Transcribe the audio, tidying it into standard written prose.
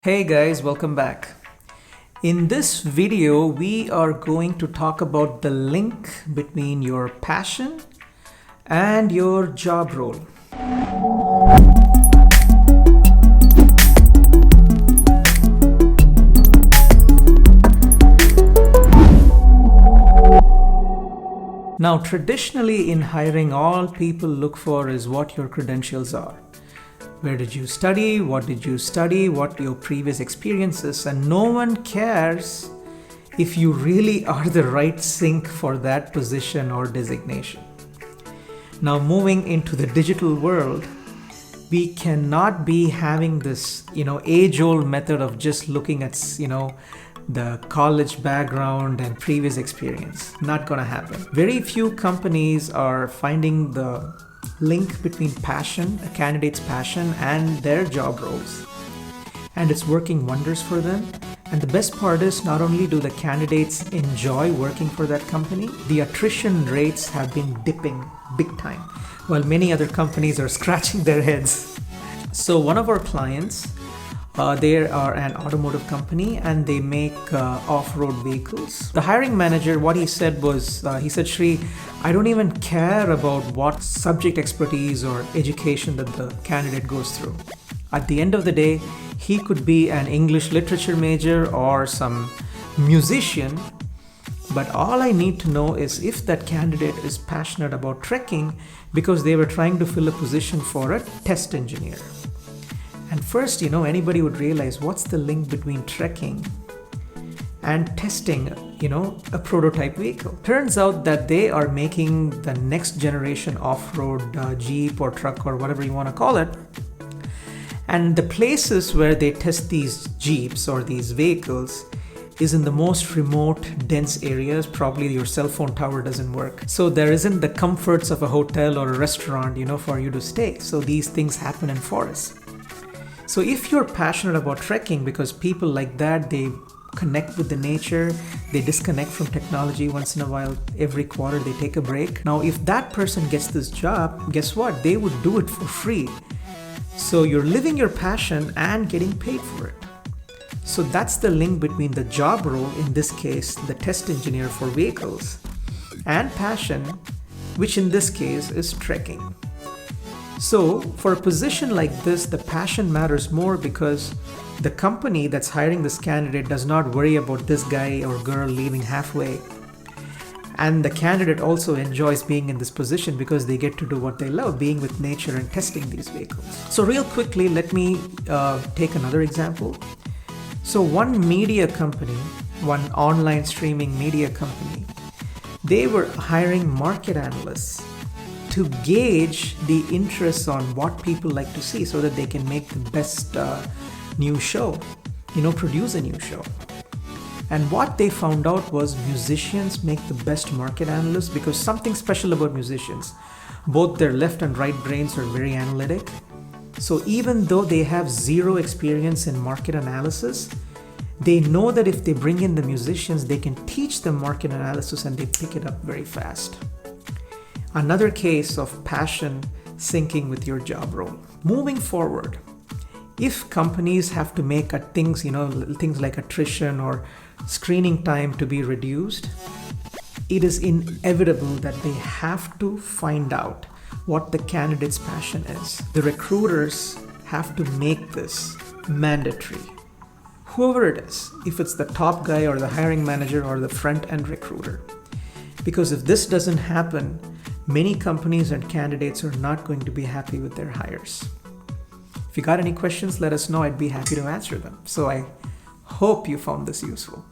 Hey guys, welcome back. In this video, we are going to talk about the link between your passion and your job role. Now, traditionally in hiring, all people look for is what your credentials are. Where did you study? What did you study? What your previous experiences? And no one cares if you really are the right sync for that position or designation. Now, moving into the digital world, we cannot be having this, age-old method of just looking at, the college background and previous experience. Not gonna happen. Very few companies are finding the link between passion, a candidate's passion, and their job roles. And it's working wonders for them. And the best part is, not only do the candidates enjoy working for that company, the attrition rates have been dipping big time, while many other companies are scratching their heads. So one of our clients, they are an automotive company and they make off-road vehicles. The hiring manager, what he said was, he said, Shri, I don't even care about what subject expertise or education that the candidate goes through. At the end of the day, he could be an English literature major or some musician, but all I need to know is if that candidate is passionate about trekking, because they were trying to fill a position for a test engineer. And first, anybody would realize what's the link between trekking and testing, a prototype vehicle. Turns out that they are making the next generation off-road Jeep or truck or whatever you want to call it. And the places where they test these Jeeps or these vehicles is in the most remote, dense areas. Probably your cell phone tower doesn't work. So there isn't the comforts of a hotel or a restaurant, for you to stay. So these things happen in forests. So if you're passionate about trekking, because people like that, they connect with the nature, they disconnect from technology once in a while, every quarter they take a break. Now, if that person gets this job, guess what? They would do it for free. So you're living your passion and getting paid for it. So that's the link between the job role, in this case, the test engineer for vehicles, and passion, which in this case is trekking. So for a position like this, the passion matters more because the company that's hiring this candidate does not worry about this guy or girl leaving halfway. And the candidate also enjoys being in this position because they get to do what they love, being with nature and testing these vehicles. So real quickly, let me take another example. So one media company, one online streaming media company, they were hiring market analysts to gauge the interests on what people like to see so that they can make the best new show, produce a new show. And what they found out was musicians make the best market analysts because something special about musicians, both their left and right brains are very analytic. So even though they have zero experience in market analysis, they know that if they bring in the musicians, they can teach them market analysis and they pick it up very fast. Another case of passion syncing with your job role. Moving forward, if companies have to make things like attrition or screening time to be reduced, it is inevitable that they have to find out what the candidate's passion is. The recruiters have to make this mandatory. Whoever it is, if it's the top guy or the hiring manager or the front-end recruiter. Because if this doesn't happen, many companies and candidates are not going to be happy with their hires. If you got any questions, let us know. I'd be happy to answer them. So I hope you found this useful.